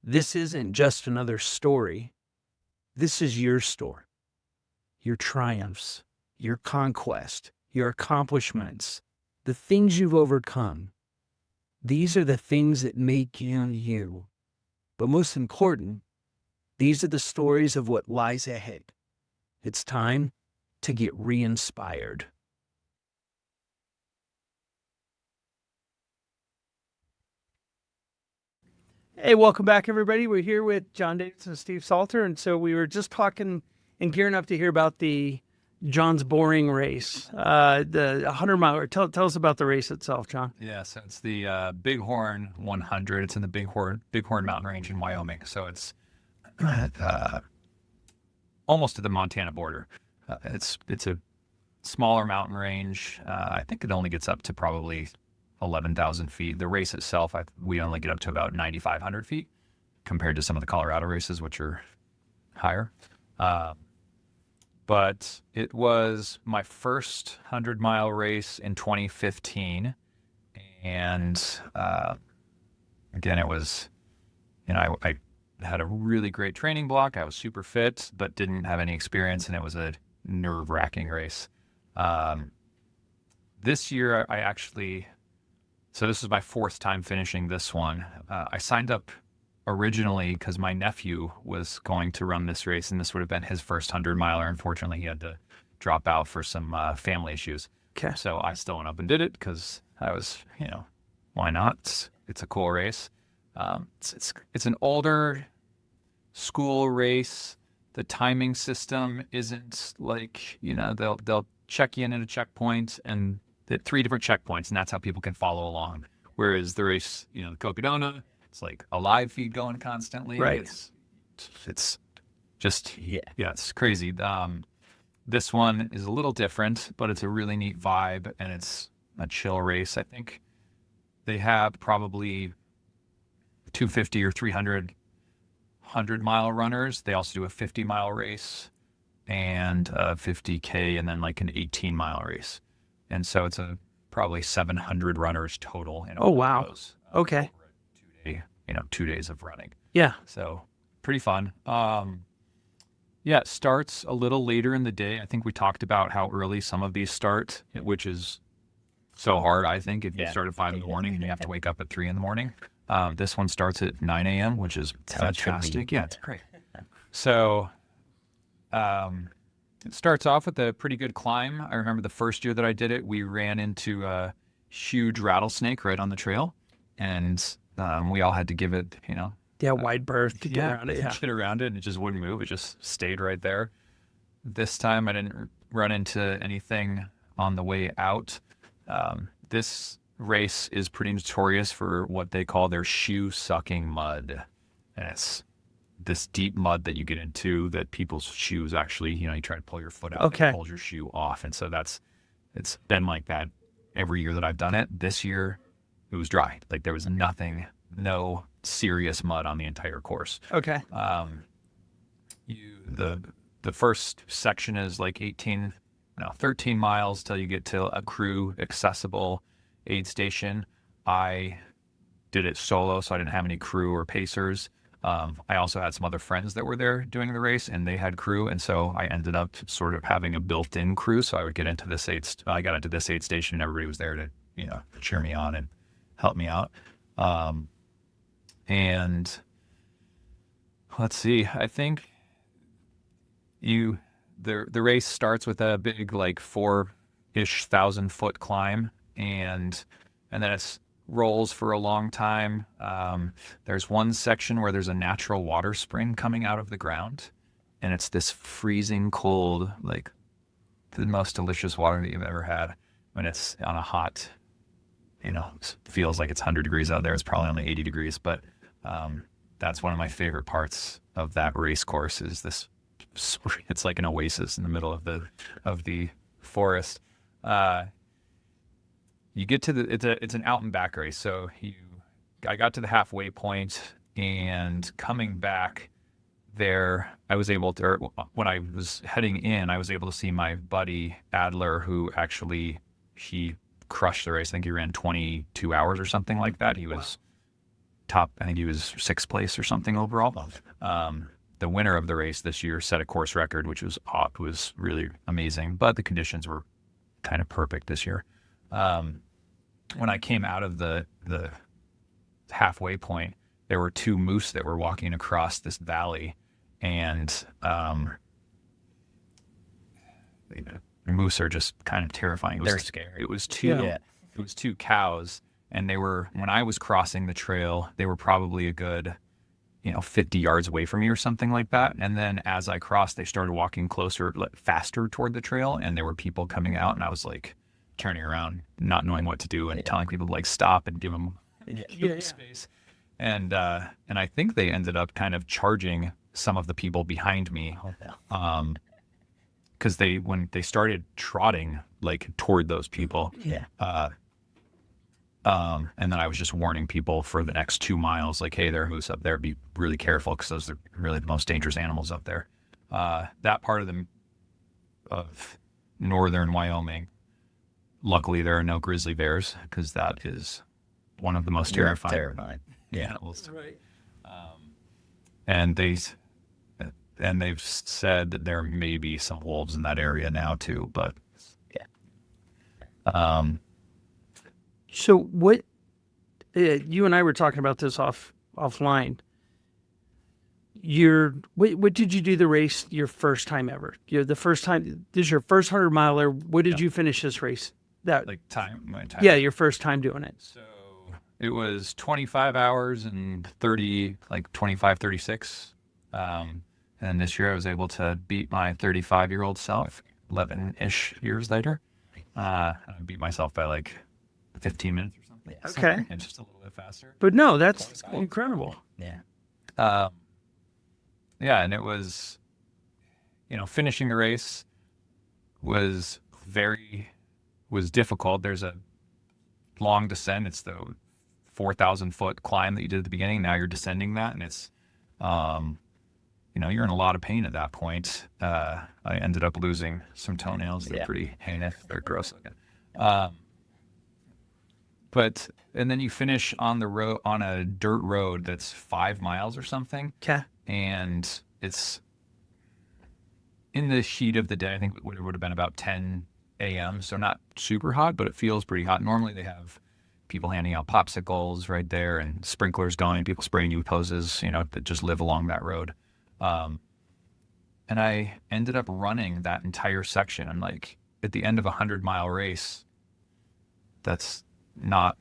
This isn't just another story. This is your story, your triumphs, your conquest, your accomplishments, the things you've overcome. These are the things that make you you. But most important, these are the stories of what lies ahead. It's time to get re-inspired. Hey, welcome back, everybody. We're here with John Davidson and Steve Salter. And so we were just talking and gearing up to hear about the John's Boring race, the 100-mile. Tell us about the race itself, John. Yeah, so it's the Bighorn 100. It's in the Bighorn Mountain Range in Wyoming. So it's almost to the Montana border. It's a smaller mountain range. I think it only gets up to probably 11,000 feet. The race itself, we only get up to about 9,500 feet compared to some of the Colorado races, which are higher. But it was my first 100-mile race in 2015. And again, it was, I had a really great training block. I was super fit, but didn't have any experience, and it was a nerve-wracking race. This year, so this is my fourth time finishing this one. I signed up originally because my nephew was going to run this race, and this would have been his first 100-miler. Unfortunately, he had to drop out for some family issues. Okay. So I still went up and did it because I was, why not? It's a cool race. It's an older school race. The timing system isn't like, they'll check you in at a checkpoint, and the 3 different checkpoints, and that's how people can follow along. Whereas the race, the Cocodona, it's like a live feed going constantly. Right. It's just, it's crazy. This one is a little different, but it's a really neat vibe, and it's a chill race. I think they have probably 250 or 300 100-mile runners. They also do a 50-mile race and a 50K, and then like an 18-mile race. And so it's probably 700 runners total. Oh, wow. Okay. 2 days of running. Yeah. So pretty fun. It starts a little later in the day. I think we talked about how early some of these start, which is so hard. I think if you start at 5 in the morning and you have to wake up at 3 in the morning. This one starts at 9 a.m., which is fantastic. Yeah, it's great. So it starts off with a pretty good climb. I remember the first year that I did it, we ran into a huge rattlesnake right on the trail, and we all had to give it, wide berth to get around it. Yeah, get around it, and it just wouldn't move. It just stayed right there. This time, I didn't run into anything on the way out. This race is pretty notorious for what they call their shoe-sucking mud, and it's this deep mud that you get into that people's shoes actually, you try to pull your foot out, and pulls your shoe off. And so it's been like that every year that I've done it. This year, it was dry. Like there was no serious mud on the entire course. Okay. The first section is like 13 miles till you get to a crew accessible aid station. I did it solo, so I didn't have any crew or pacers. I also had some other friends that were there doing the race, and they had crew, and so I ended up sort of having a built-in crew. So I would get into this I got into this aid station, and everybody was there to, cheer me on and help me out. And let's see, I think the race starts with a big like 4-ish thousand foot climb, and then it's rolls for a long time. There's one section where there's a natural water spring coming out of the ground, and it's this freezing cold, like the most delicious water that you've ever had. When it's on a hot, feels like it's 100 degrees out there. It's probably only 80 degrees, but that's one of my favorite parts of that race course is this. It's like an oasis in the middle of the forest. You get to it's an out and back race. So I got to the halfway point, and coming back there, I was able to, when I was heading in, I was able to see my buddy Adler, who actually, he crushed the race. I think he ran 22 hours or something like that. He was top, I think he was 6th place or something overall. The winner of the race this year set a course record, which was really amazing, but the conditions were kind of perfect this year. When I came out of the halfway point, there were 2 moose that were walking across this valley, and moose are just kind of terrifying. They're scary. It was 2 cows, and when I was crossing the trail, they were probably a good 50 yards away from me or something like that. And then as I crossed, they started walking closer, faster toward the trail, and there were people coming out, and I was like turning around, not knowing what to do, and telling people to like stop and give them space. And I think they ended up kind of charging some of the people behind me, because when they started trotting like toward those people, and then I was just warning people for the next 2 miles, like, hey, there are moose up there. Be really careful, because those are really the most dangerous animals up there. That part of northern Wyoming, luckily there are no grizzly bears, because that is one of the most terrifying animals. Right. And they've said that there may be some wolves in that area now too, but So what? You and I were talking about this offline. What did you do the race your first time ever? The first time. This is your first 100-miler. What did you finish this race? my time. Yeah, your first time doing it. So it was 25 hours and 25, 36. And this year I was able to beat my 35-year-old self 11-ish years later. I beat myself by like 15 minutes or something. Okay. And just a little bit faster. But no, that's incredible. Yeah. And it was, finishing the race was difficult. There's a long descent. It's the 4,000-foot climb that you did at the beginning. Now you're descending that, and it's, you're in a lot of pain at that point. I ended up losing some toenails. They're pretty heinous. They're gross looking. And then you finish on the road, on a dirt road that's 5 miles or something. Okay. And it's in the heat of the day. I think it would have been about 10 a.m. So not super hot, but it feels pretty hot. Normally they have people handing out popsicles right there and sprinklers going, people spraying you with hoses, that just live along that road. And I ended up running that entire section. And like at the end of a 100-mile race, that's not,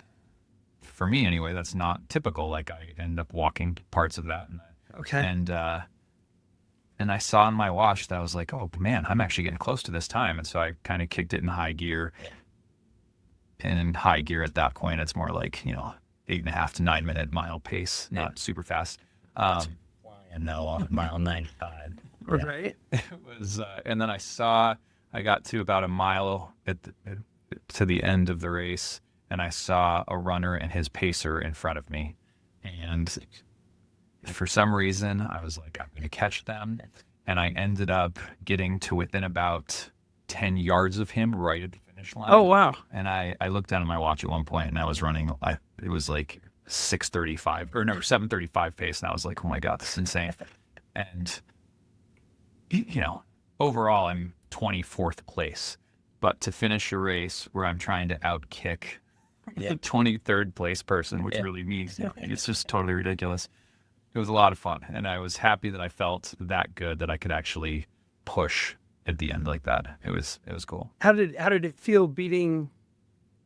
for me anyway, that's not typical. Like I end up walking parts of that. And I saw in my watch that I was like, oh man, I'm actually getting close to this time. And so I kind of kicked it in high gear. And in high gear at that point, it's more like, 8.5 to 9 minute mile pace, not super fast. And now on mile 95. Right. It was, and then I got to about a mile to the end of the race, and I saw a runner and his pacer in front of me. And for some reason, I was like, I'm going to catch them. And I ended up getting to within about 10 yards of him right at the finish line. Oh, wow. And I looked down at my watch at one point, and I was running, it was like 7:35 pace. And I was like, oh my God, this is insane. And, overall, I'm 24th place. But to finish a race where I'm trying to outkick the 23rd place person, which really means it's just totally ridiculous. It was a lot of fun. And I was happy that I felt that good that I could actually push at the end like that. It was cool. How did it feel beating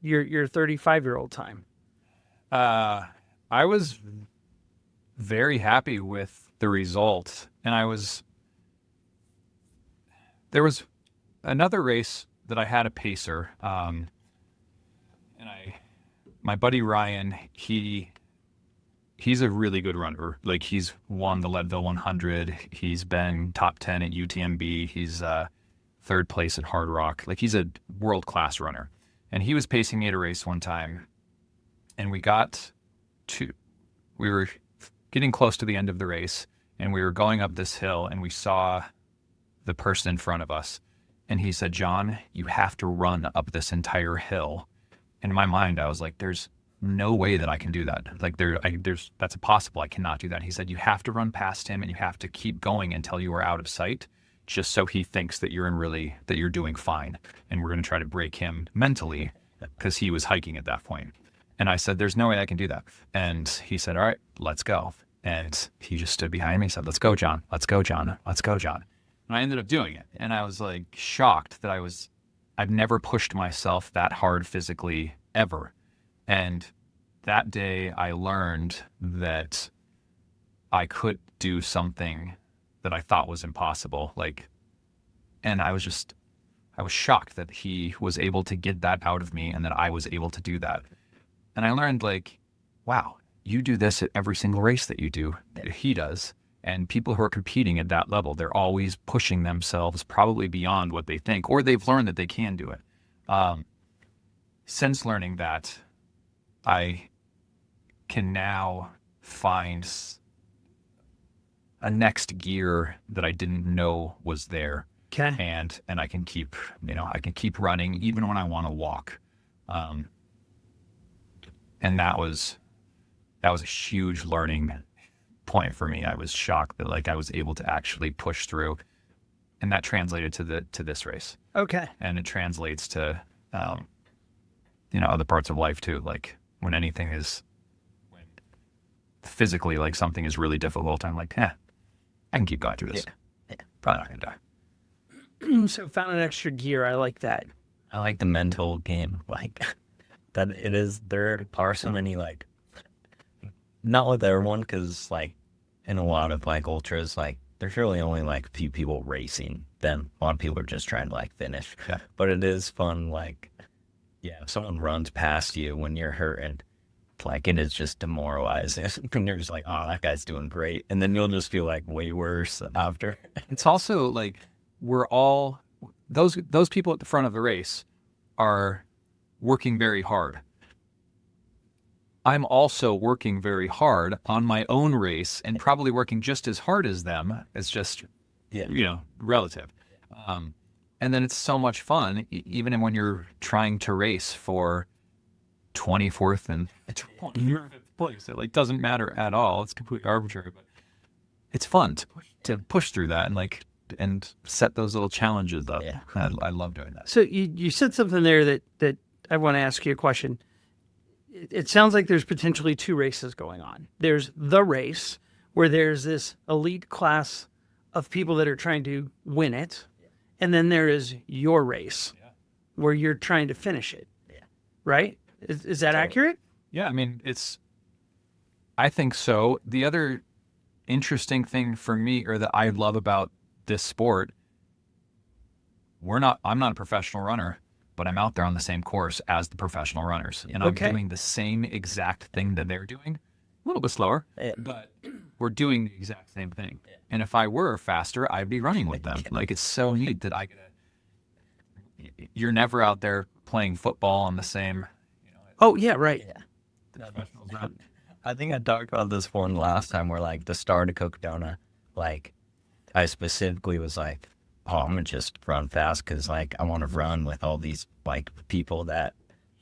your 35-year-old time? I was very happy with the result, and there was another race that I had a pacer, and my buddy Ryan, he's a really good runner. Like he's won the Leadville 100. He's been top 10 at UTMB. He's third place at Hard Rock. Like he's a world-class runner, and he was pacing me at a race one time, and we were getting close to the end of the race, and we were going up this hill, and we saw the person in front of us, and he said, John, you have to run up this entire hill. In my mind, I was like, there's no way that I can do that. Like that's impossible. I cannot do that. He said, you have to run past him and you have to keep going until you are out of sight, just so he thinks that you're doing fine. And we're going to try to break him mentally because he was hiking at that point. And I said, there's no way I can do that. And he said, all right, let's go. And he just stood behind me and said, let's go, John. Let's go, John. Let's go, John. And I ended up doing it. And I was like shocked that I've never pushed myself that hard physically ever. And that day I learned that I could do something that I thought was impossible. And I was shocked that he was able to get that out of me and that I was able to do that. And I learned wow, you do this at every single race that you do, that he does. And people who are competing at that level, they're always pushing themselves probably beyond what they think, or they've learned that they can do it. Since learning that, I can now find a next gear that I didn't know was there. Okay. And I can keep running even when I want to walk. And that was a huge learning point for me. I was shocked that I was able to actually push through, and that translated to this race. Okay. And it translates to other parts of life too. Like when physically something is really difficult, I'm like, I can keep going through this. Yeah. Probably not gonna die. So found an extra gear. I like that. I like the mental game. That it is, there are so many, not with everyone, because, in a lot of, ultras, there's really only, a few people racing. Then a lot of people are just trying to, finish. Yeah. But it is fun, if someone runs past you when you're hurt, and, it is just demoralizing. And you're just oh, that guy's doing great. And then you'll just feel, way worse after. It's also, we're all, those people at the front of the race are working very hard. I'm also working very hard on my own race and probably working just as hard as them. It's just, relative. And then it's so much fun, even when you're trying to race for 24th and 25th place. It doesn't matter at all. It's completely arbitrary, but it's fun to push through that and set those little challenges up. Yeah. I love doing that. So you said something there that I want to ask you a question. It sounds like there's potentially two races going on. There's the race where there's this elite class of people that are trying to win it. And then there is your race where you're trying to finish it. Yeah. Right? Is that accurate? Yeah. I mean, I think so. The other interesting thing for me, or that I love about this sport, I'm not a professional runner, but I'm out there on the same course as the professional runners. And I'm doing the same exact thing that they're doing, a little bit slower, but we're doing the exact same thing. Yeah. And if I were faster, I'd be running with them. It's so neat that you're never out there playing football on the same. Oh, yeah, right. Yeah. I think I talked about this one last time where the start of Cocodona, I specifically was oh, I'm going to just run fast because, I want to run with all these, people that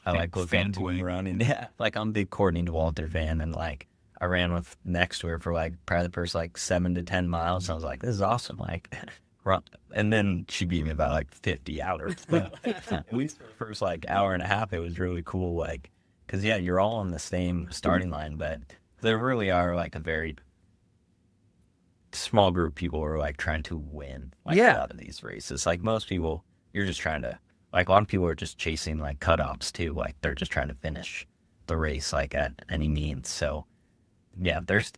I look up to running. Yeah, I'm a big Courtney DeWalter fan, and, I ran with next to her for, probably the first, 7 to 10 miles. And I was like, this is awesome. Run. And then she beat me about, 50 hours. At least for the first, hour and a half, it was really cool, because, you're all on the same starting line, but there really are, a very small group of people who are trying to win out of these races. Most people, you're just trying to a lot of people are just chasing cutoffs too. They're just trying to finish the race at any means. So yeah, there's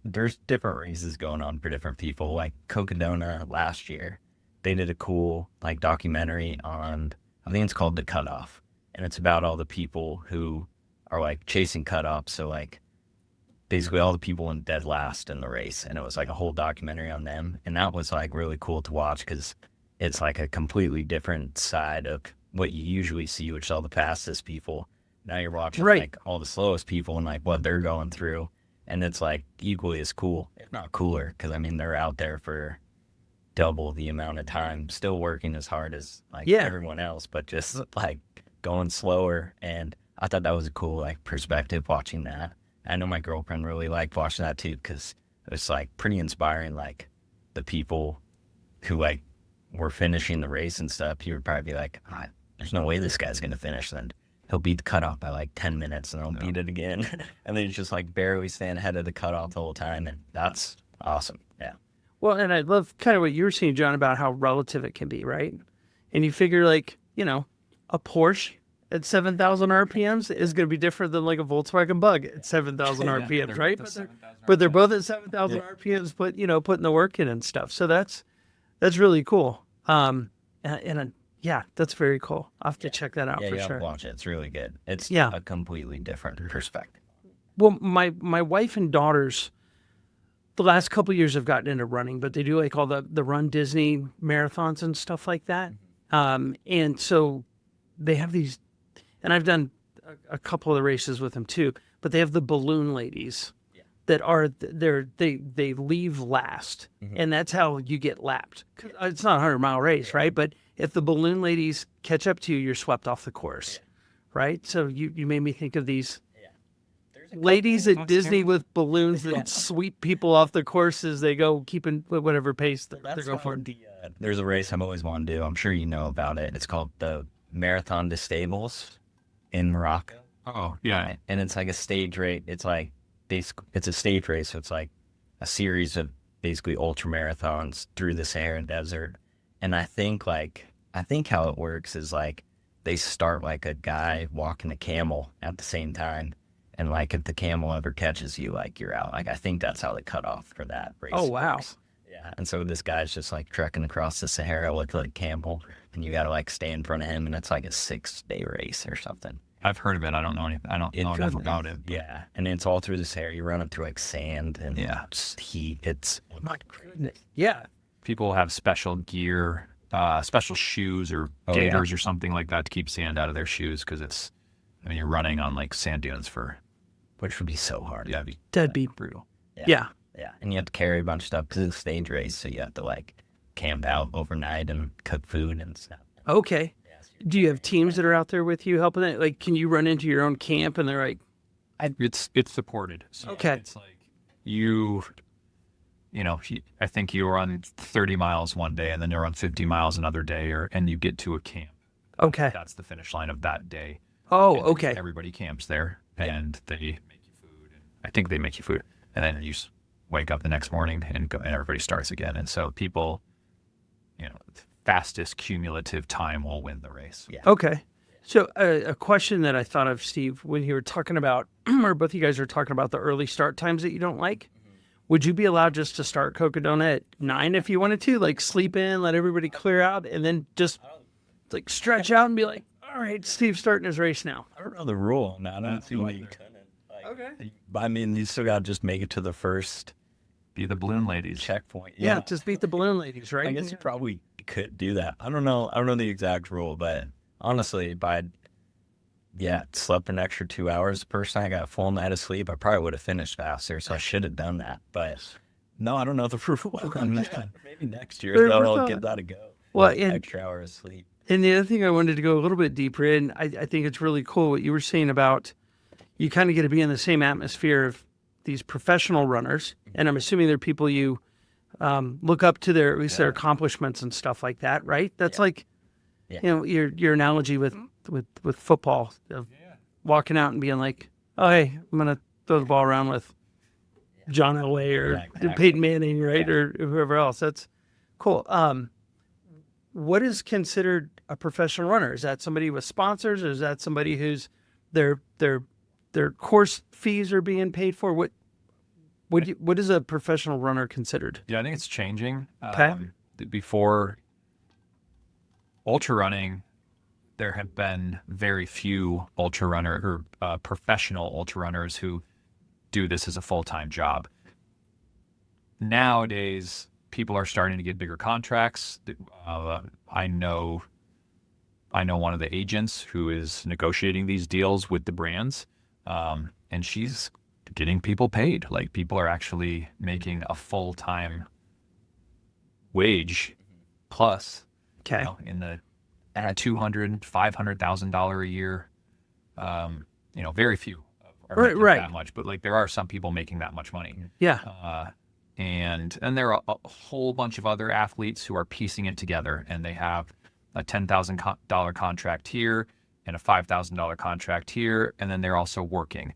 different races going on for different people. Cocodona last year, they did a cool documentary on, I think it's called The Cutoff, and it's about all the people who are chasing cutoffs. So basically all the people in dead last in the race, and it was a whole documentary on them, and that was really cool to watch because it's a completely different side of what you usually see, which is all the fastest people. Now you're watching all the slowest people and what they're going through, and it's equally as cool, if not cooler, because they're out there for double the amount of time, still working as hard as everyone else, but just going slower. And I thought that was a cool like perspective watching that. I know my girlfriend really liked watching that too because it was like pretty inspiring. Like the people who like were finishing the race and stuff, you would probably be like, there's no way this guy's gonna finish. Then he'll beat the cutoff by like 10 minutes and he'll beat it again. And then he's just like barely staying ahead of the cutoff the whole time. And that's awesome. Yeah. Well, and I love kind of what you were saying, John, about how relative it can be, right? And you figure like, a Porsche at 7,000 RPMs is going to be different than like a Volkswagen Bug at 7,000 RPMs, right? But they're both at 7,000 RPMs, putting the work in and stuff. So that's really cool. Yeah, that's very cool. I'll have to check that out for sure. Watch it. It's really good. It's a completely different perspective. Well, my wife and daughters, the last couple of years have gotten into running, but they do like all the Run Disney marathons and stuff like that. And so they have these, and I've done a couple of the races with them too, but they have the balloon ladies that are they leave last, and that's how you get lapped. It's not a 100-mile race, right? But if the balloon ladies catch up to you, you're swept off the course, right? So you made me think of these ladies at Disney with balloons that sweep people off the course as they go, keeping whatever pace they're going for. There's a race I've always wanted to do. I'm sure you know about it. It's called the Marathon des Stables in Morocco. Oh, yeah. And it's like a stage race. It's like it's a stage race, so it's like a series of basically ultra marathons through the Sahara Desert. And I think how it works is like they start like a guy walking a camel at the same time. And like if the camel ever catches you, like you're out. Like I think that's how the cutoff for that race. Oh, wow. Works. Yeah. And so this guy's just like trekking across the Sahara with like camel, and you got to like stay in front of him, and it's like a 6-day race or something. I've heard of it. I don't know anything. I don't know enough about it. Yeah. And it's all through the Sahara. You're running through like sand and heat. It's my goodness. Yeah. People have special gear, special shoes or gaiters or something like that to keep sand out of their shoes because you're running on like sand dunes which would be so hard. Yeah, that'd be brutal. Yeah. Yeah. And you have to carry a bunch of stuff because it's a stage race. So you have to like camp out overnight and cook food and stuff. Okay. Do you have teams that are out there with you helping it? Like, can you run into your own camp and they're like, it's supported. So okay. It's like I think you run 30 miles one day and then you run 50 miles another day and you get to a camp. Okay. That's the finish line of that day. Oh, okay. Everybody camps there and they make you food. I think they make you food. And then you wake up the next morning and everybody starts again. And so people, fastest cumulative time will win the race. Yeah. Okay. So a question that I thought of, Steve, when you were talking about, or both of you guys are talking about the early start times that you don't like, would you be allowed just to start Cocodona at 9 if you wanted to, like sleep in, let everybody clear out, and then just like stretch out and be like, all right, Steve's starting his race now? I don't know the rule on that. I don't see why you couldn't. Okay. I mean, you still got to just make it to the first. Be the balloon ladies. Checkpoint. Yeah, just beat the balloon ladies, right? I guess you probably could do that. I don't know the exact rule, but honestly, if I'd slept an extra 2 hours the first night, I got a full night of sleep, I probably would have finished faster, so I should have done that. But no, I don't know the rule on that. Maybe next year I'll give that a go. Well, an extra hour of sleep. And the other thing I wanted to go a little bit deeper in, I think it's really cool what you were saying about you kind of get to be in the same atmosphere of these professional runners, and I'm assuming they're people you look up to at least their accomplishments and stuff like that, right? That's like, your analogy with football, of walking out and being like, oh, hey, I'm going to throw the ball around with John Elway or Peyton Manning, right? Or whoever else. That's cool. What is considered a professional runner? Is that somebody with sponsors, or is that somebody who's their course fees are being paid for? What is a professional runner considered? Yeah, I think it's changing. Okay. Before ultra running, there have been very few professional ultra runners who do this as a full-time job. Nowadays, people are starting to get bigger contracts. I know one of the agents who is negotiating these deals with the brands. And she's getting people paid. Like people are actually making a full-time wage plus, in the $200,000, $500,000 a year Very few are Right, making right. that much, but like there are some people making that much money. Yeah. And there are a whole bunch of other athletes who are piecing it together, and they have a $10,000 contract here and a $5,000 contract here, and then they're also working.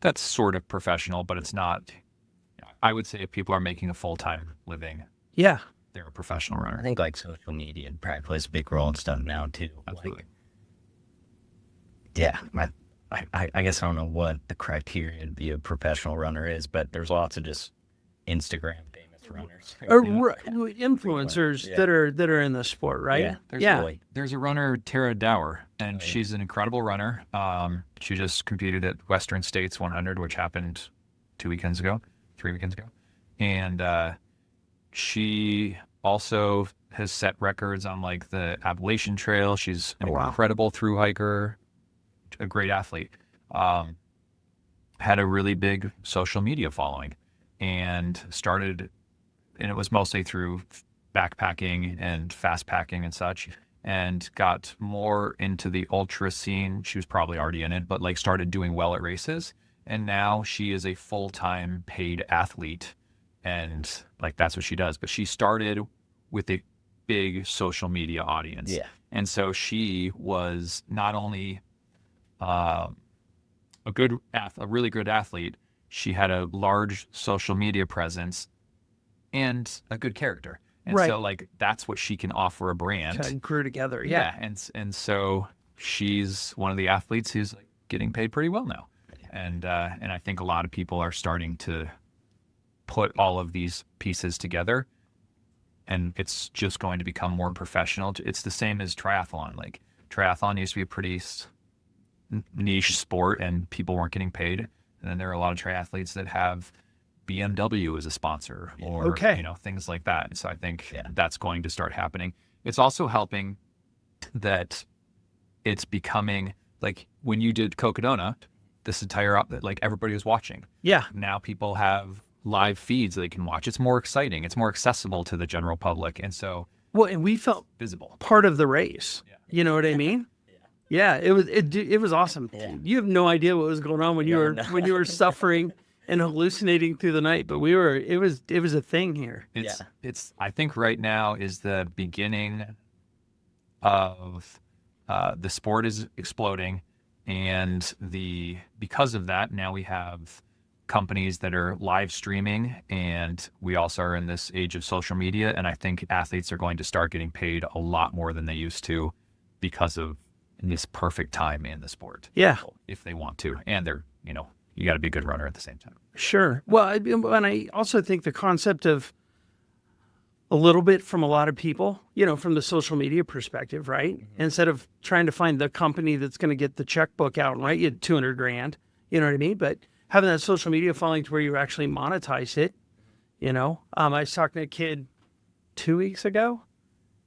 That's sort of professional, but it's not. I would say if people are making a full-time living, Yeah. they're a professional runner. I think like social media probably plays a big role and stuff now too. Absolutely. Yeah, I guess I don't know what the criteria to be a professional runner is, but there's lots of just Instagram famous runners. Influencers Yeah. that are in the sport, right? Yeah, There's a runner, Tara Dower, and yeah. she's an incredible runner. She just competed at Western States 100, which happened 3 weekends ago. And she also has set records on like the Appalachian Trail. She's an incredible thru hiker, a great athlete. Had a really big social media following and it was mostly through backpacking and fast packing and such, and got more into the ultra scene. She was probably already in it, but like started doing well at races. And now she is a full-time paid athlete, and like that's what she does. But she started with a big social media audience. Yeah. And so she was not only a really good athlete, she had a large social media presence and a good character. And Right. so like that's what she can offer a brand. Kind of grew together. Yeah. And so she's one of the athletes who's like getting paid pretty well now. And I think a lot of people are starting to put all of these pieces together, and it's just going to become more professional. It's the same as triathlon. Like triathlon used to be a pretty niche sport and people weren't getting paid. And then there are a lot of triathletes that have BMW as a sponsor or things like that. And so I think that's going to start happening. It's also helping that it's becoming like when you did Cocodona, this entire like everybody was watching. Yeah. Now people have live feeds they can watch. It's more exciting. It's more accessible to the general public. And so and we felt visible part of the race. Yeah. You know what I mean? Yeah, it was awesome. Yeah. You have no idea what was going on when you were suffering and hallucinating through the night, but it was a thing here. It's I think right now is the beginning of the sport is exploding, and because of that now we have companies that are live streaming, and we also are in this age of social media, and I think athletes are going to start getting paid a lot more than they used to because of this perfect time in the sport. Yeah. If they want to. And they're, you got to be a good runner at the same time. Sure. Well, and I also think the concept of a little bit from a lot of people, from the social media perspective, right? Mm-hmm. Instead of trying to find the company that's going to get the checkbook out and write you $200,000, you know what I mean? But having that social media following to where you actually monetize it, I was talking to a kid 2 weeks ago,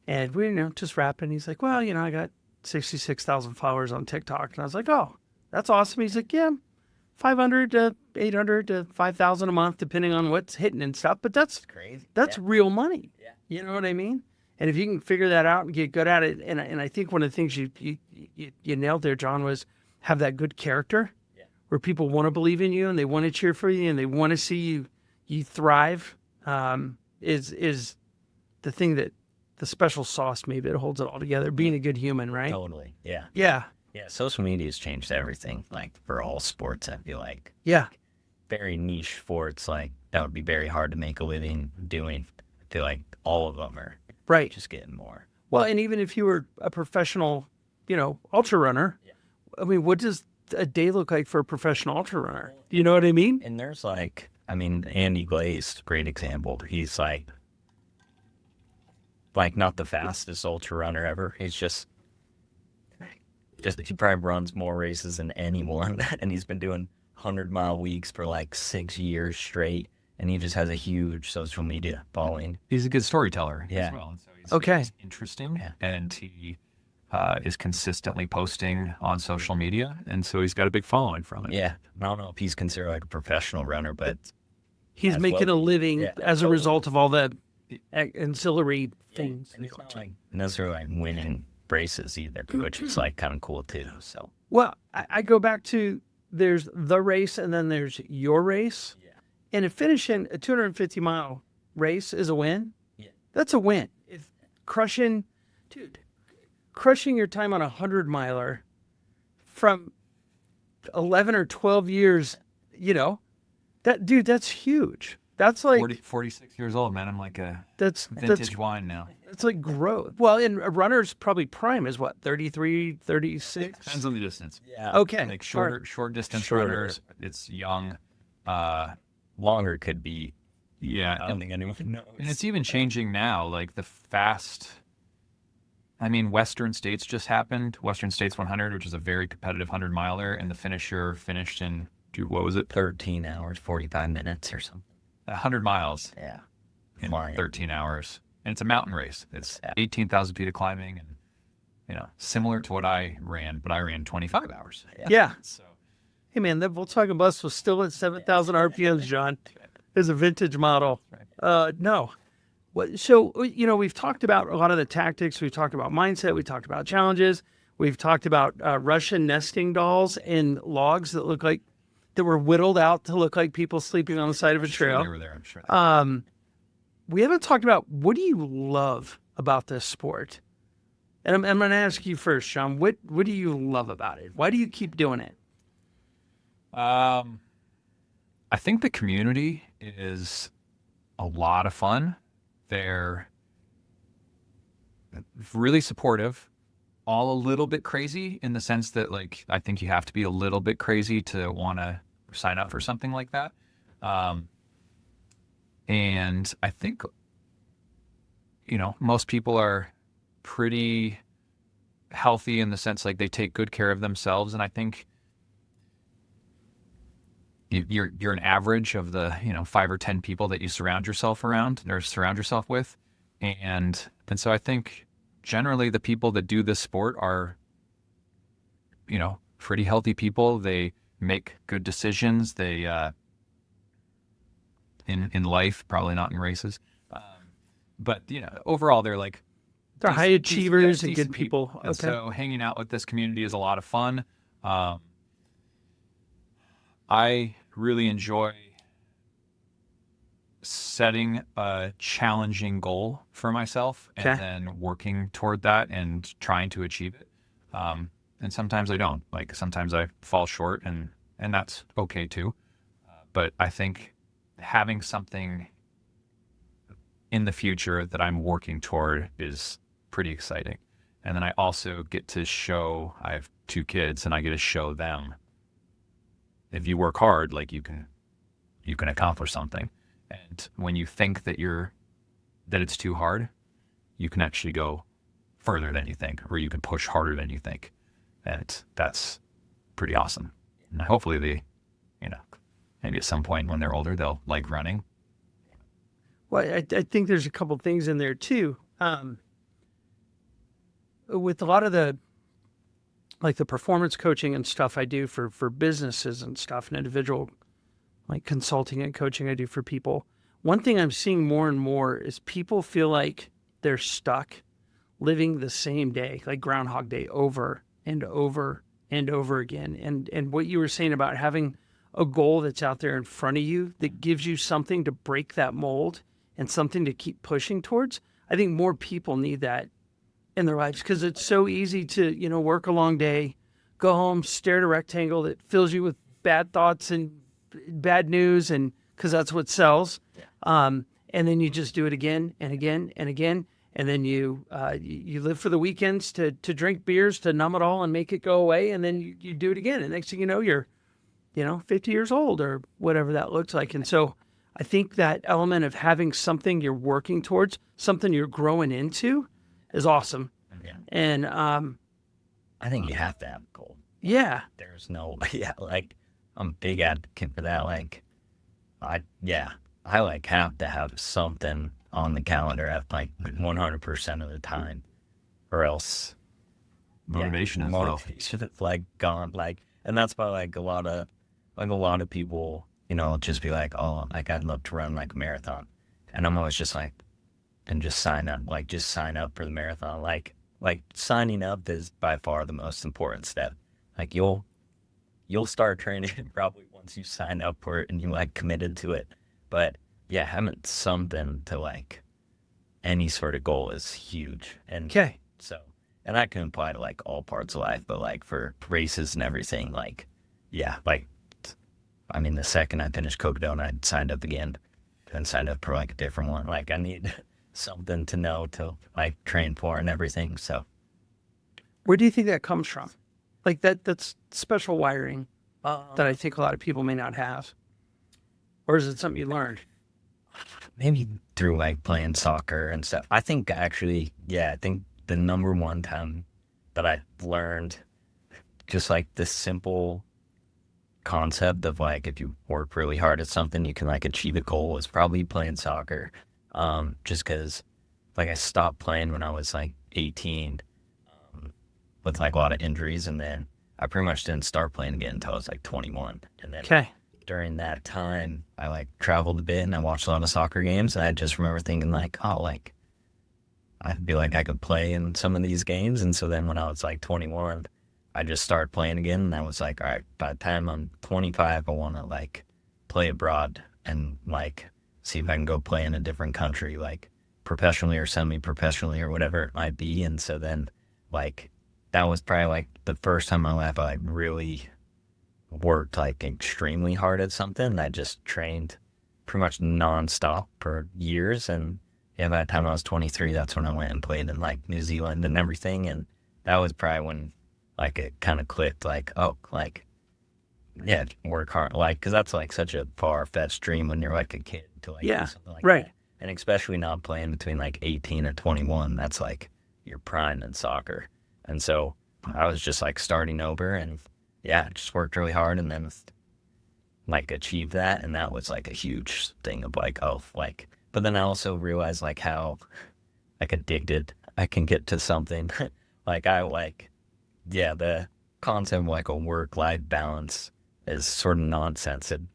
and we, just rapping. He's like, well, I got 66,000 followers on TikTok. And I was like, oh, that's awesome. He's like, yeah, 500 to 800 to 5,000 a month, depending on what's hitting and stuff. But that's crazy. That's real money. Yeah. You know what I mean? And if you can figure that out and get good at it, and I think one of the things you nailed there, John, was have that good character where people want to believe in you and they want to cheer for you and they want to see you thrive, is the thing that the special sauce maybe that holds it all together, being a good human, right? Totally. Yeah. Yeah. Yeah. Social media has changed everything, like for all sports, I feel like. Yeah. Very niche sports, like that would be very hard to make a living doing. I feel like all of them are just getting more. Well, and even if you were a professional, ultra runner, I mean, what does a day look like for a professional ultra runner? Do you know what I mean? And there's Andy Glaze, great example. He's like not the fastest ultra runner ever. He's just he probably runs more races than anyone, and he's been doing 100-mile weeks for like 6 years straight, and he just has a huge social media following. He's a good storyteller as well. And so he's interesting, and he is consistently posting on social media, and so he's got a big following from it. Yeah, I don't know if he's considered like a professional runner, but he's making a living as a result of all the ancillary things. And it's not like necessarily like winning races either, which is like kind of cool too. So Well, I go back to there's the race and then there's your race. yeah, And if finishing a 250-mile race is a win, yeah, that's a win. If crushing your time on a 100-miler from 11 or 12 years, that's huge. That's like 46 years old, man. I'm like a that's vintage wine now. that's like growth. Well, in a runner's probably prime is what, 33, 36? Depends on the distance. yeah. Okay. Like all right. short distance Shorter. runners, it's young. Longer could be. Yeah, I don't think anyone knows. and it's even changing now. Like the fast. I mean, Western States just happened. Western States 100, which is a very competitive 100-miler, and the finisher finished in what was it? 13 hours, 45 minutes or something. 100 miles Yeah. in Flying. 13 hours, and it's a mountain race. It's Yeah. 18,000 feet of climbing, and similar to what I ran, but I ran 25 hours. Yeah. So Hey, man, that Volkswagen bus was still at 7,000 RPMs, John. It's a vintage model. No. So, we've talked about a lot of the tactics. We've talked about mindset. We talked about challenges. We've talked about Russian nesting dolls in logs that were whittled out to look like people sleeping on the side of a trail. they were there, I'm sure. We haven't talked about, what do you love about this sport? And I'm going to ask you first, Sean. What do you love about it? Why do you keep doing it? I think the community is a lot of fun. They're really supportive, all a little bit crazy in the sense that, like, I think you have to be a little bit crazy to want to sign up for something like that. And I think, most people are pretty healthy in the sense, like, they take good care of themselves. And I think you're an average of the 5 or 10 people that you surround yourself with, and so I think generally the people that do this sport are pretty healthy people. They make good decisions. They in life, probably not in races, but overall they're like They're high achievers and decent good people. And Okay. so hanging out with this community is a lot of fun. I really enjoy setting a challenging goal for myself and Okay. then working toward that and trying to achieve it. And sometimes I don't. Like, sometimes I fall short, and that's okay too. But I think having something in the future that I'm working toward is pretty exciting. And then I also get to I have 2 kids, and I get to show them, if you work hard, like, you can accomplish something. And when you think that it's too hard, you can actually go further than you think, or you can push harder than you think. And that's pretty awesome. And hopefully maybe at some point when they're older, they'll like running. Well, I think there's a couple things in there too. With a lot of the performance coaching and stuff I do for businesses and stuff, and individual like consulting and coaching I do for people, one thing I'm seeing more and more is people feel like they're stuck living the same day, like Groundhog Day, over and over and over again. And what you were saying about having a goal that's out there in front of you that gives you something to break that mold and something to keep pushing towards, I think more people need that in their lives, because it's so easy to, work a long day, go home, stare at a rectangle that fills you with bad thoughts and bad news, and because that's what sells. And then you just do it again and again and again. And then you live for the weekends to drink beers, to numb it all and make it go away. And then you do it again. And next thing you know, you're, 50 years old or whatever that looks like. And so I think that element of having something you're working towards, something you're growing into, is awesome. Yeah. And I think you have to have a goal. yeah, There's no, like, I'm a big advocate for that. Like, I have to have something on the calendar at like 100% of the time, or else Motivation as well. motivation is like gone. Like, and that's why like a lot of people, just be like, oh, like, I'd love to run like a marathon, and I'm always just like, and just sign up for the marathon. Like like signing up is by far the most important step. Like you'll start training probably once you sign up for it and you like committed to it. But yeah, having something to like any sort of goal is huge. And Okay. so, and that can apply to like all parts of life, but like for races and everything, like, yeah, like, I mean, the second I finished Cocodona, I signed up again and signed up for like a different one. Like I need something to know to like train for and everything. So Where do you think that comes from? Like that's special wiring that I think a lot of people may not have. Or is it something you learned? maybe through like playing soccer and stuff. I think actually, yeah, I think the number one time that I learned just like this simple concept of like if you work really hard at something, you can like achieve a goal was probably playing soccer. Just because like I stopped playing when I was like 18 with like a lot of injuries, and then I pretty much didn't start playing again until I was like 21. And then Okay. during that time, I like traveled a bit and I watched a lot of soccer games, and I just remember thinking like, oh, like I feel like I could play in some of these games. And so then when I was like 21, I just started playing again, and I was like, all right, by the time I'm 25, I want to like play abroad and like see if I can go play in a different country, like professionally or semi-professionally or whatever it might be. And so then like that was probably like the first time in my life I really worked like extremely hard at something. I just trained pretty much nonstop for years. And yeah, by the time I was 23, that's when I went and played in like New Zealand and everything. And that was probably when like it kind of clicked, like, oh, like, yeah, work hard. Like, cause that's like such a far-fetched dream when you're like a kid to like Yeah, do something like right. that. And especially not playing between like 18 or 21, that's like your prime in soccer. And so I was just like starting over, and yeah, just worked really hard and then like achieved that. And that was like a huge thing of like, oh, like, but then I also realized like how like addicted I can get to something. Like I like, yeah, the concept of like a work-life balance is sort of nonsense. And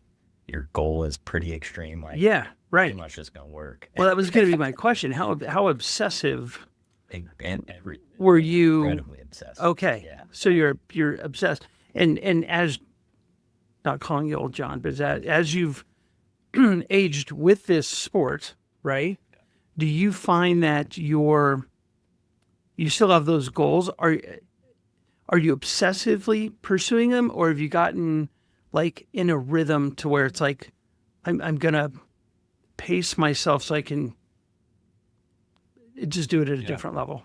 your goal is pretty extreme. Like, Yeah, right. pretty much just gonna work. Well, that was going to be my question. How obsessive And every were you? incredibly obsessed. Okay, Yeah. so you're obsessed, and as not calling you old John, but as you've aged with this sport, right? Do you find that you still have those goals? Are you obsessively pursuing them, or have you gotten like in a rhythm to where it's like I'm gonna pace myself so I can just do it at a different level?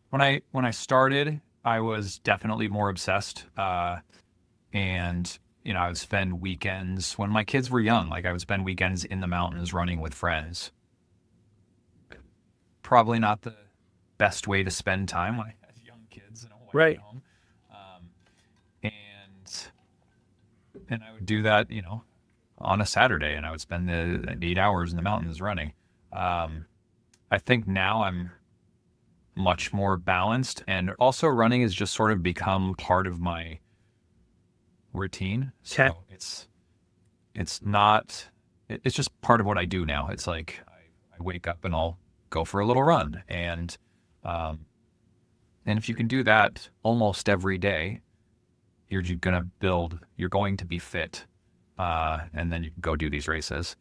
When I started, I was definitely more obsessed. And you know, I would spend weekends when my kids were young. Like I would spend weekends in the mountains running with friends. Probably not the best way to spend time when I had young kids and a wife Right. at home. And I would do that, you know, on a Saturday, and I would spend the 8 hours in the mountains running. I think now I'm much more balanced, and also running has just sort of become part of my routine. So Okay. it's not, it's just part of what I do now. It's like I wake up and I'll go for a little run. And if you can do that almost every day, you're going to be fit. And then you can go do these races.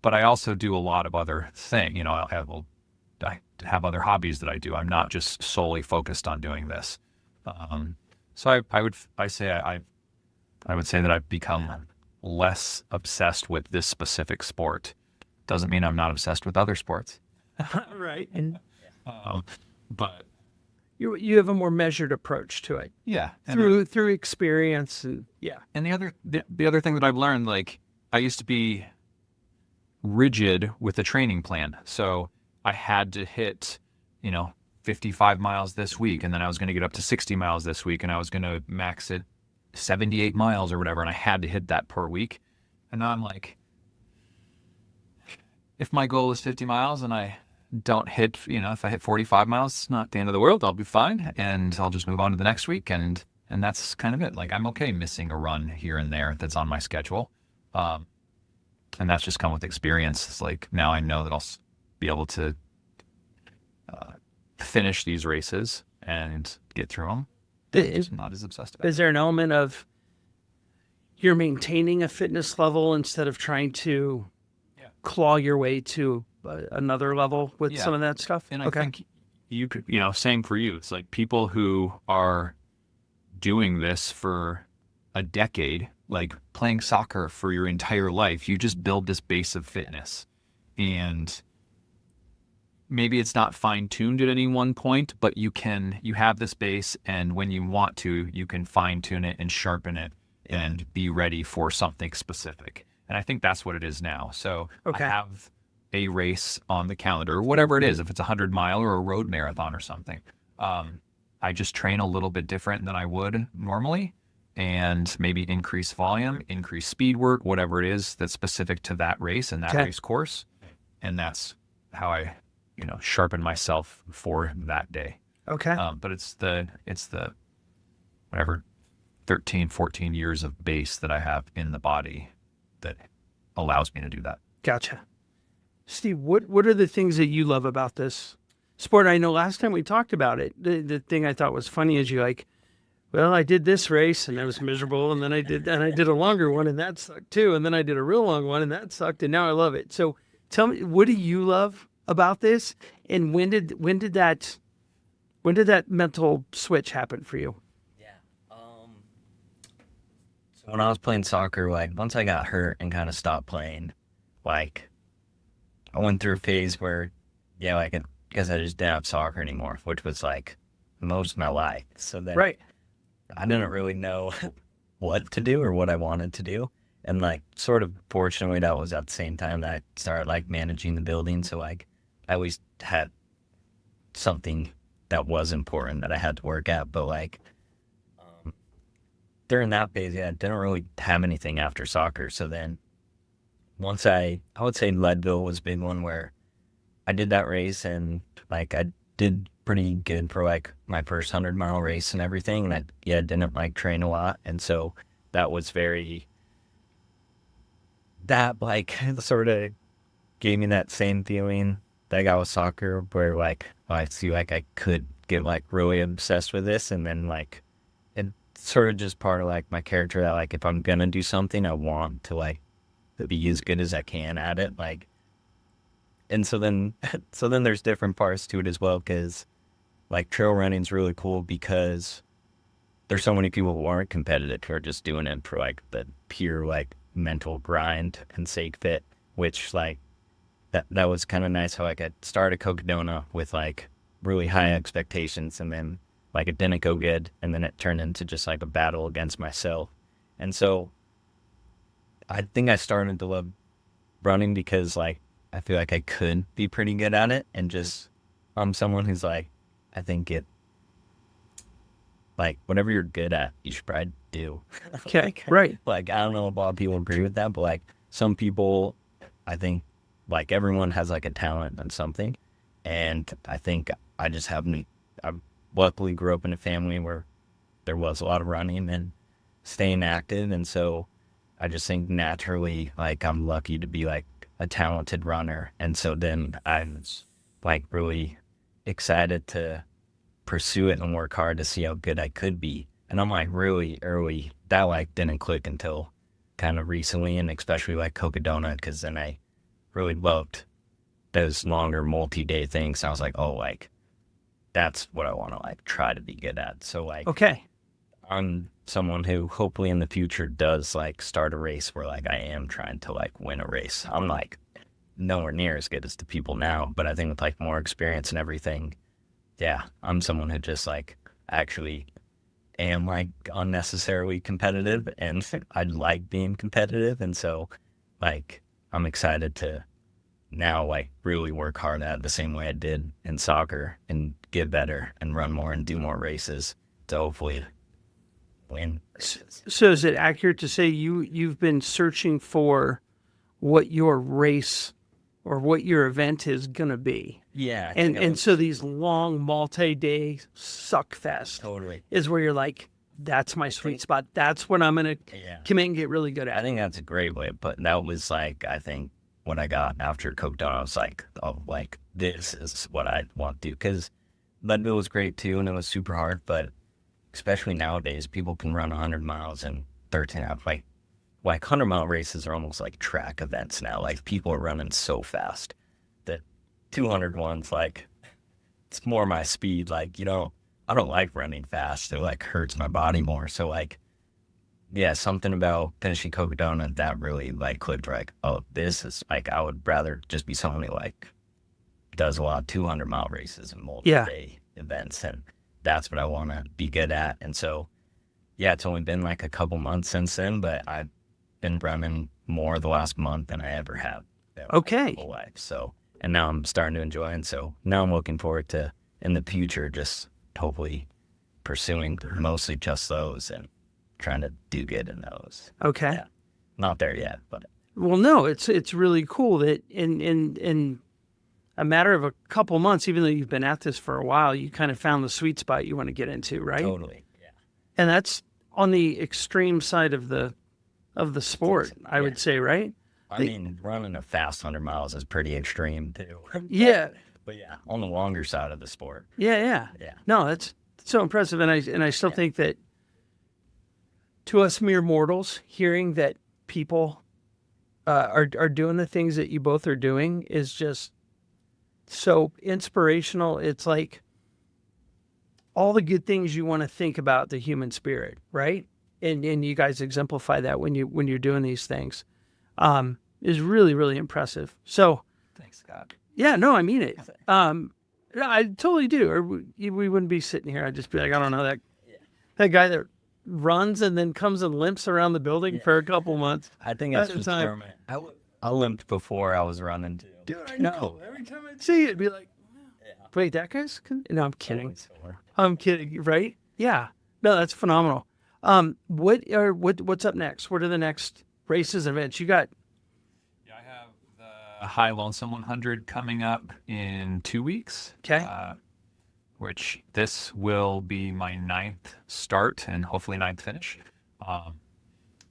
But I also do a lot of other things. You know, I have other hobbies that I do. I'm not just solely focused on doing this. So I would say that I've become less obsessed with this specific sport. Doesn't mean I'm not obsessed with other sports. Right. And But you have a more measured approach to it yeah, through experience. And, yeah. And the other thing that I've learned, like I used to be rigid with the training plan. So I had to hit, 55 miles this week, and then I was going to get up to 60 miles this week, and I was going to max it 78 miles or whatever, and I had to hit that per week. And now I'm like, if my goal is 50 miles and I don't hit, if I hit 45 miles, it's not the end of the world. I'll be fine, and I'll just move on to the next week, and that's kind of it. Like I'm okay missing a run here and there that's on my schedule. And that's just come with experience. It's like now I know that I'll be able to finish these races and get through them. Is, Not as obsessed about is there an element of you're maintaining a fitness level instead of trying to claw your way to another level with some of that stuff? And I think you could, same for you. It's like people who are doing this for a decade, like playing soccer for your entire life, you just build this base of fitness. And maybe it's not fine-tuned at any one point, but you have this base, and when you want to, you can fine-tune it and sharpen it and be ready for something specific. And I think that's what it is now. So I have a race on the calendar, whatever it is, if it's a 100-mile or a road marathon or something. I just train a little bit different than I would normally, and maybe increase volume, increase speed work, whatever it is that's specific to that race and that race course. And that's how I, sharpen myself for that day. Okay. But it's the whatever 13, 14 years of base that I have in the body that allows me to do that. Gotcha. Steve, what are the things that you love about this sport? I know last time we talked about it, the thing I thought was funny is you're like, well, I did this race and that was miserable, and then I did a longer one and that sucked too, and then I did a real long one and that sucked, and now I love it. So tell me, what do you love about this, and when did that mental switch happen for you? So when I was playing soccer, like once I got hurt and kind of stopped playing, like I went through a phase where, I guess I just didn't have soccer anymore, which was like most of my life. So then I didn't really know what to do or what I wanted to do. And like sort of fortunately that was at the same time that I started like managing the building. So like I always had something that was important that I had to work at. But like during that phase, I didn't really have anything after soccer. So then once I would say Leadville was a big one where I did that race, and like I did pretty good for like my first 100-mile race and everything. And I didn't like train a lot. And so that was that like sort of gave me that same feeling that I got with soccer, where like I see like I could get like really obsessed with this, and then like it's sort of just part of like my character that like if I'm gonna do something, I want to like be as good as I can at it, like. And so then there's different parts to it as well, because like trail running's really cool because there's so many people who aren't competitive who are just doing it for like the pure like mental grind and sake fit, which like that was kind of nice how I could start at Cocodona with like really high expectations, and then like it didn't go good, and then it turned into just like a battle against myself. And so I think I started to love running because like I feel like I could be pretty good at it, and just I'm someone who's like, I think it like whatever you're good at, you should probably do. Okay, like, right. Like I don't know if a lot of people agree with that, but like some people, I think like everyone has like a talent on something, and I think I just haven't. I luckily grew up in a family where there was a lot of running and staying active, and so I just think naturally like I'm lucky to be like a talented runner. And so then I was like really excited to pursue it and work hard to see how good I could be. And I'm like really early, that like didn't click until kind of recently, and especially like Cocodona, because then I really loved those longer multi-day things. I was like, oh, like that's what I want to like try to be good at. So like I'm someone who hopefully in the future does like start a race where like I am trying to like win a race. I'm like nowhere near as good as the people now, but I think with like more experience and everything, I'm someone who just like actually am like unnecessarily competitive, and I like being competitive. And so like I'm excited to now like really work hard at it the same way I did in soccer, and get better and run more and do more races to hopefully win races. So is it accurate to say you've been searching for what your race or what your event is gonna be? Yeah. And so these long multi-day suck fest is where you're like, that's my sweet spot. That's what I'm gonna commit and get really good at. I think that's a great way, but that was like I think what I got after Cocodona. I was like, oh, like this is what I want to do, because Leadville was great too, and it was super hard. But especially nowadays, people can run 100 miles in 13 hours. Like 100-mile races are almost like track events now. Like people are running so fast that 200 ones, like it's more my speed. Like, I don't like running fast. It like hurts my body more. So like, yeah, something about finishing Cocodona that really like clicked. Like, oh, this is like, I would rather just be someone who like does a lot of 200-mile races and multi-day events, and that's what I want to be good at. And so, yeah, it's only been like a couple months since then, but I've been running more the last month than I ever have. Okay. My whole life. So, and now I'm starting to enjoy it. And so now I'm looking forward to in the future just hopefully pursuing mostly just those and trying to do good in those. Okay. Yeah. Not there yet, but Well, no, it's really cool that in a matter of a couple months, even though you've been at this for a while, you kind of found the sweet spot you want to get into, right? totally. Yeah. And that's on the extreme side of the sport, I would say, right? I mean, running a fast 100 miles is pretty extreme too. Yeah. But yeah, on the longer side of the sport. Yeah. Yeah. No, that's so impressive, and I still think that to us mere mortals, hearing that people are doing the things that you both are doing is just so inspirational. It's like all the good things you want to think about the human spirit, right? And you guys exemplify that when you're doing these things. Is really, really impressive. So Thanks, Scott. yeah, no, I mean it. I totally do. Or we wouldn't be sitting here. I'd just be like, I don't know, that guy that runs and then comes and limps around the building for a couple months. I think that's At a just time. permanent. I limped before I was running too. Dude, I know. Every time I'd see it, it'd be like, wait, that guy's... No, I'm kidding. I'm kidding, right? Yeah. No, that's phenomenal. What's up next? What are the next races and events? You got... Yeah, I have the High Lonesome 100 coming up in 2 weeks. Okay. Which this will be my 9th start and hopefully 9th finish.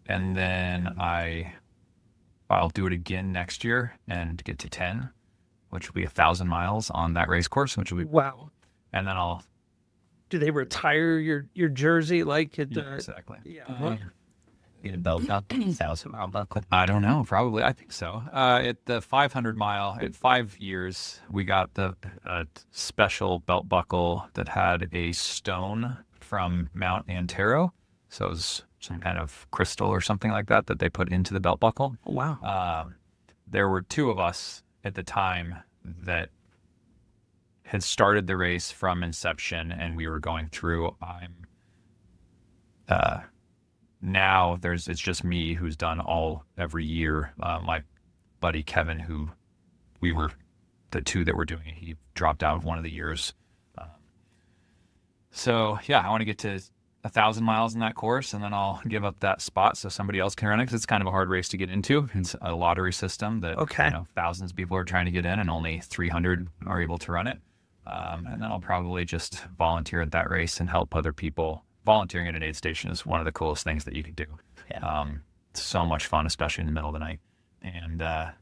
And then I'll do it again next year and get to 10, which will be 1,000 miles on that race course, which will be... Wow. And then I'll... Do they retire your jersey like at the... Yeah, exactly. Yeah. Get a belt up, 1,000-mile buckle. I don't know. Probably. I think so. At the 500 mile, at 5 years, we got the special belt buckle that had a stone from Mount Antero. So it was some kind of crystal or something like that they put into the belt buckle. Wow. There were 2 of us at the time that had started the race from inception, and we were going through. Now it's just me who's done every year. My buddy Kevin, who we were the 2 that were doing it, he dropped out one of the years. So yeah, I want to get to 1,000 miles in that course, and then I'll give up that spot so somebody else can run it, because it's kind of a hard race to get into. It's a lottery system that thousands of people are trying to get in, and only 300 are able to run it. And then I'll probably just volunteer at that race and help other people. Volunteering at an aid station is one of the coolest things that you can do. Yeah. It's so much fun, especially in the middle of the night. And and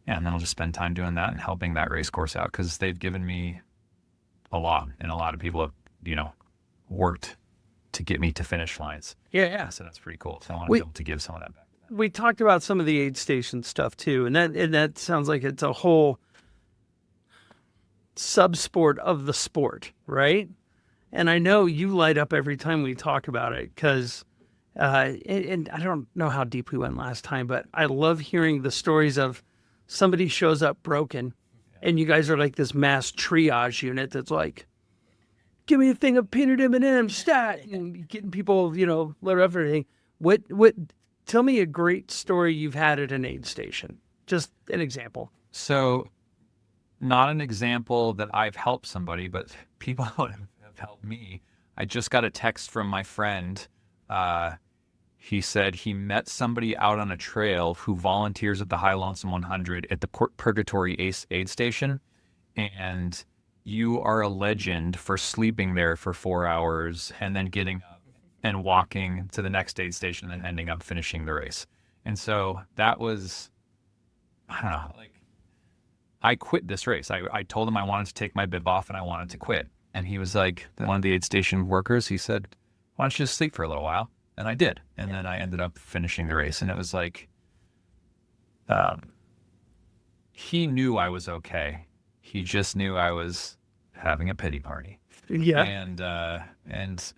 then I'll just spend time doing that and helping that race course out, because they've given me a lot, and a lot of people have, worked to get me to finish lines. Yeah. So that's pretty cool. So I want to be able to give some of that back to them. We talked about some of the aid station stuff too, and that sounds like it's a whole subsport of the sport, right? And I know you light up every time we talk about it, because, and I don't know how deep we went last time, but I love hearing the stories of somebody shows up broken, and you guys are like this mass triage unit that's like, give me a thing of peanut M&M's, stat, and getting people, let everything. What? Tell me a great story you've had at an aid station. Just an example. So, not an example that I've helped somebody, but people have helped me. I just got a text from my friend. He said he met somebody out on a trail who volunteers at the High Lonesome 100 at the Purgatory Aid Station, and you are a legend for sleeping there for 4 hours and then getting up and walking to the next aid station and ending up finishing the race. And so that was, I don't know, I quit this race. I told him I wanted to take my bib off and I wanted to quit. And he was like, one of the aid station workers, he said, why don't you just sleep for a little while? And I did. And then I ended up finishing the race. And it was like, he knew I was okay. He just knew I was having a pity party. Yeah. And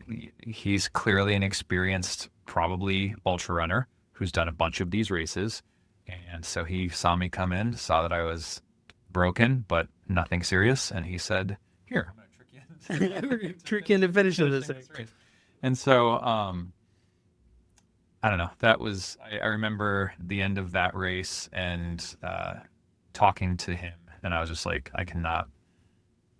he's clearly an experienced, probably ultra runner who's done a bunch of these races. And so he saw me come in, saw that I was broken, but nothing serious. And he said, here, I'm going to trick you into Trick you into finishing this race. And so, I don't know. That was, I remember the end of that race and talking to him. And I was just like, I cannot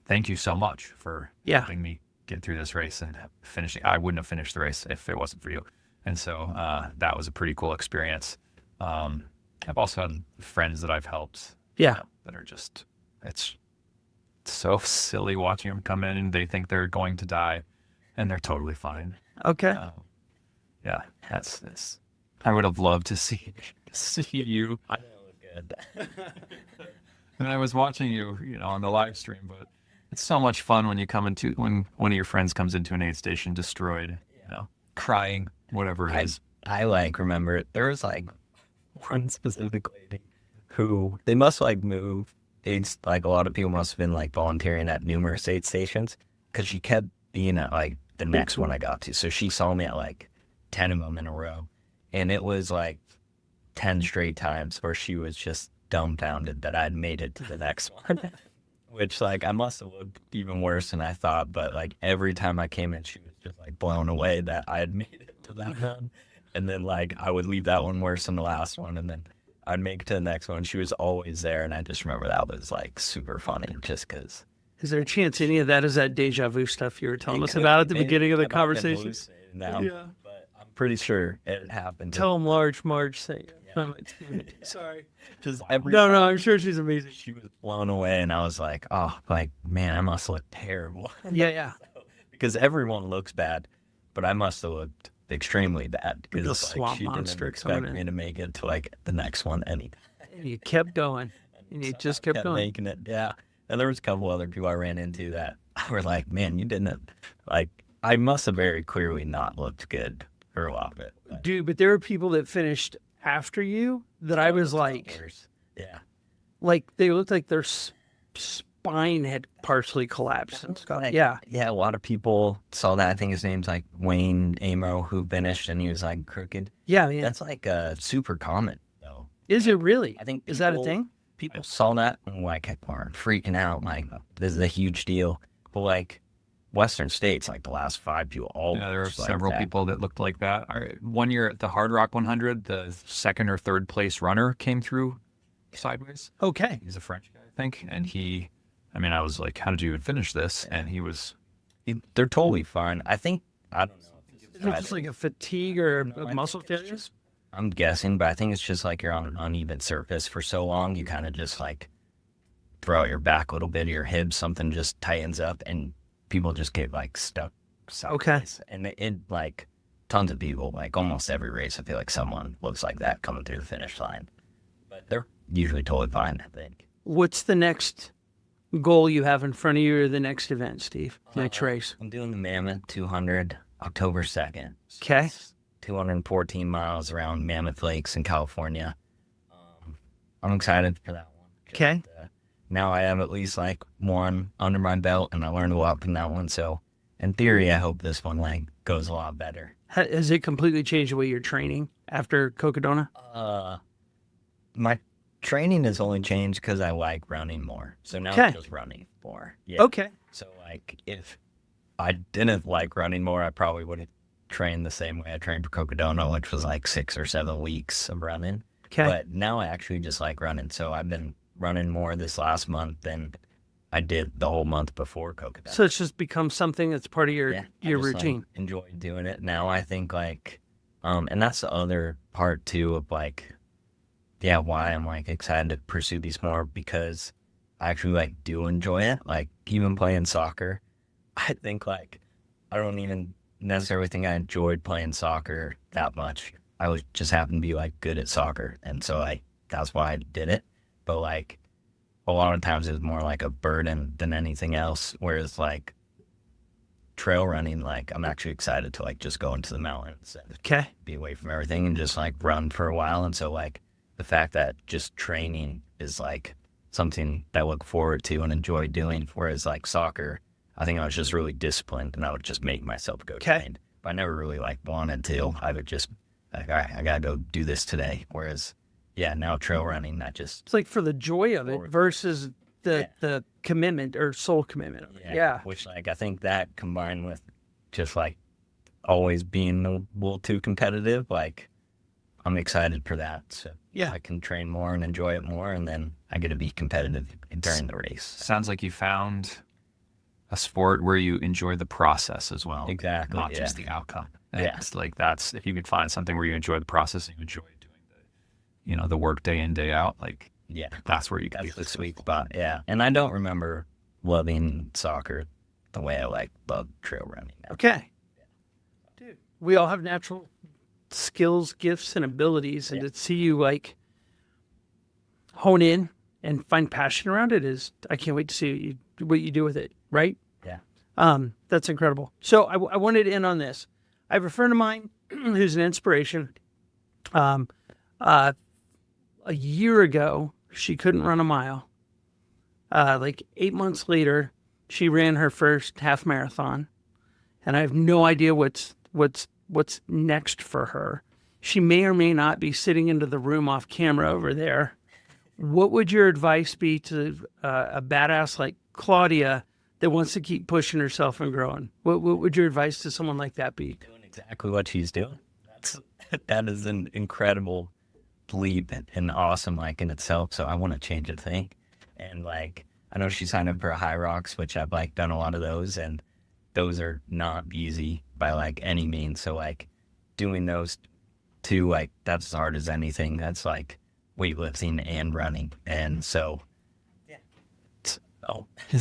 thank you so much for helping me get through this race and finishing. I wouldn't have finished the race if it wasn't for you. And so that was a pretty cool experience. I've also had friends that I've helped. Yeah. That are just, it's so silly watching them come in and they think they're going to die and they're totally fine. Okay. Yeah, that's I would have loved to see you. I know it was good. And I was watching you, on the live stream, but it's so much fun when when one of your friends comes into an aid station destroyed, crying, whatever it is. I remember it. There was one specific lady who they must move. It's a lot of people must have been volunteering at numerous aid stations because she kept being at the next one I got to. So she saw me at 10 of them in a row. And it was 10 straight times where she was just dumbfounded that I'd made it to the next one. Which I must have looked even worse than I thought. But every time I came in, she was just blown away that I had made it to that one. And then I would leave that one worse than the last one. And then I'd make it to the next one. She was always there. And I just remember that was super funny just because. Is there a chance any of that is that deja vu stuff you were telling us about at the beginning of the conversation? Now, but I'm pretty sure it happened. Tell him Large Marge say it. Sorry. Just no, I'm sure she's amazing. She was blown away, and I was man, I must look terrible. Yeah. Because everyone looks bad, but I must have looked extremely bad because the swamp she didn't monster expect me to make it to the next one anytime. And you kept going, and you just kept going. Making it, yeah. And there was a couple other people I ran into that were man, you didn't I must have very clearly not looked good for a lot of it. Dude, but there were people that finished after you that I was yeah. They looked like their spine had partially collapsed and stuff. Yeah. Yeah, a lot of people saw that. I think his name's Wayne Amo, who finished, and he was crooked. Yeah. That's super common, though. Is it really? I think is that a thing? People saw that and were freaking out. This is a huge deal. But Western states, the last 5 people, all there were several people that looked like that. One year at the Hard Rock 100, the second or third place runner came through sideways. Okay. He's a French guy, I think, and I was like, how did you even finish this? And he was. They're totally fine. I don't know. Is it just a fatigue or a muscle failure? I'm guessing, but I think it's just you're on an uneven surface for so long, you kind of just throw out your back a little bit, your hips, something just tightens up, and people just get stuck. Okay. And it tons of people, almost every race, I feel someone looks like that coming through the finish line. But they're usually totally fine, I think. What's the next goal you have in front of you or the next event, Steve? Next race? I'm doing the Mammoth 200 October 2nd. Okay. 214 miles around Mammoth Lakes in California. I'm excited for that one. Okay. Now I have at least one under my belt, and I learned a lot from that one. So in theory, I hope this one goes a lot better. Has it completely changed the way you're training after Cocodona? My training has only changed because I like running more. So now Okay. I'm just running more. Yeah. Okay. So if I didn't like running more, I probably would have trained the same way I trained for Cocodona, which was 6 or 7 weeks of running. Okay. But now I actually just like running. So I've been running more this last month than I did the whole month before Cocodona. So it's just become something that's part of your routine. Enjoy doing it. Now I think and that's the other part too of why I'm excited to pursue these more, because I actually do enjoy it. Even playing soccer, I think I don't even necessarily think I enjoyed playing soccer that much. I was just happened to be good at soccer, and so that's why I did it. But a lot of times it was more a burden than anything else. Whereas trail running, like I'm actually excited to like just go into the mountains and Okay. be away from everything and just like run for a while. And so like the fact that just training is like something that I look forward to and enjoy doing. Whereas like soccer, I think I was just really disciplined and I would just make myself go train. But I never really like wanted to. I would just like, all right, I gotta go do this today. Whereas yeah, now trail running, I just It's like for the joy of it versus the commitment or soul commitment of it. Yeah. Which like I think that combined with just like always being a little too competitive, like I'm excited for that. So Yeah. I can train more and enjoy it more, and then I get to be competitive during the race. Sounds like you found a sport where you enjoy the process as well. Exactly. Not yeah. just the outcome. Yeah. It's like that's, if you could find something where you enjoy the process and you enjoy doing the work day in, day out, like Yeah. that's where you can be That's the successful. sweet spot. Yeah. And I don't remember loving soccer the way I like love trail running now. Okay. Dude, we all have natural skills, gifts, and abilities, and to see you like hone in and find passion around it is, I can't wait to see what you do with it. Right? Yeah. That's incredible. So I wanted to end on this. I have a friend of mine who's an inspiration. A year ago, she couldn't run a mile. Like 8 months later, she ran her first half marathon, and I have no idea what's next for her. She may or may not be sitting into the room off camera over there. What would your advice be to a badass like Claudia that wants to keep pushing herself and growing? What would your advice to someone like that be? Doing exactly what she's doing. That is an incredible leap and awesome like in itself. So I want to change a thing. And like I know she signed up for a High Rocks, which I've like done a lot of those, and those are not easy by like any means. So like doing those two, like that's as hard as anything. That's like weightlifting and running. And so it's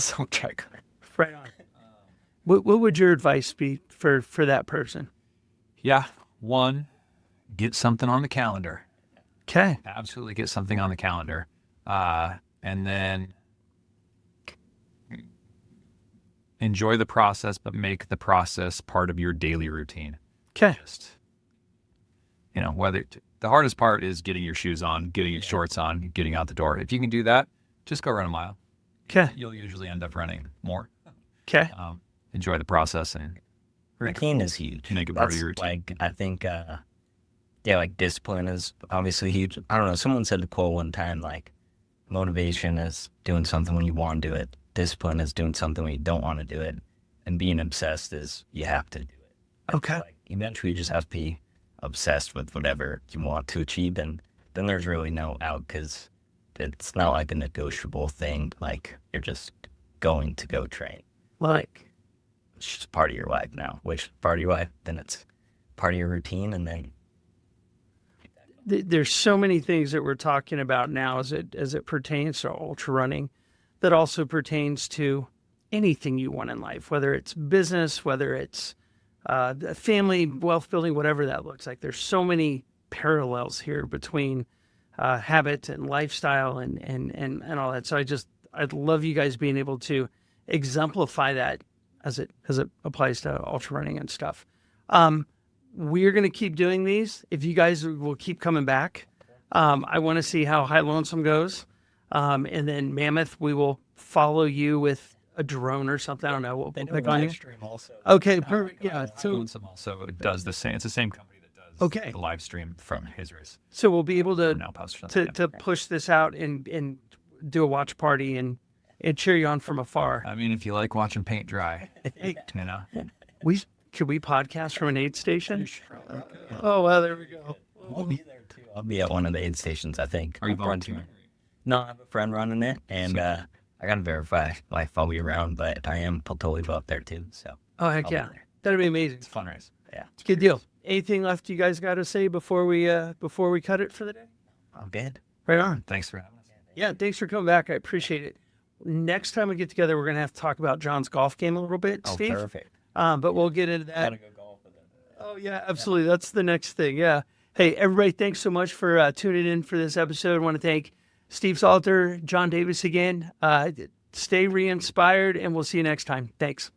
so tricky. Right on. What would your advice be for that person? Yeah. One, get something on the calendar. Okay. Absolutely get something on the calendar. And then enjoy the process, but make the process part of your daily routine. Okay. Just, the hardest part is getting your shoes on, getting your shorts on, getting out the door. If you can do that, just go run a mile. Okay. You'll usually end up running more. Okay. Enjoy the process and Routine is huge. make it part of That's your routine. like I think like discipline is obviously huge. I don't know, someone said the quote one time, like motivation is doing something when you want to do it, discipline is doing something when you don't want to do it, and being obsessed is you have to do it. Okay. Like eventually you just have to be obsessed with whatever you want to achieve, and then there's really no out, because it's not like a negotiable thing. Like you're just going to go train. Like, It's just part of your life now. Which part of your life? Then it's part of your routine, and then there's so many things that we're talking about now as it pertains to ultra running that also pertains to anything you want in life, whether it's business, whether it's family, wealth building, whatever that looks like. There's so many parallels here between habit and lifestyle and all that. So I'd love you guys being able to exemplify that as it applies to ultra running and stuff. We're going to keep doing these. If you guys will keep coming back, I want to see how High Lonesome goes. And then Mammoth, we will follow you with a drone or something. I don't know. We'll pick on you. also. Okay, perfect. Yeah. So Lonesome also does the same. It's the same company that does Okay. the live stream from his race. so we'll be able to Now post something. to push this out and do a watch party and cheer you on from afar. I mean, if you like watching paint dry, Could we podcast from an aid station? Oh well, there we go. I'll be there too. I'll be at one of the aid stations, I think. Are you My friend's- volunteering? No, I have a friend running it, and I gotta verify if I'll be around, but I am totally up there too. So Oh heck I'll be yeah, there. that'd be amazing. It's a fun race. yeah, Good deal. Anything left you guys got to say before we cut it for the day? I'm good. Right on. Thanks for having us. Yeah, thanks for coming back. I appreciate it. Next time we get together, we're gonna have to talk about John's golf game a little bit, Oh, Steve. perfect. But we'll get into that. Gotta go golf with them. Oh yeah, absolutely. That's the next thing. Yeah. Hey, everybody, thanks so much for tuning in for this episode. I want to thank Steve Salter, John Davis again. Stay re-inspired, and we'll see you next time. Thanks.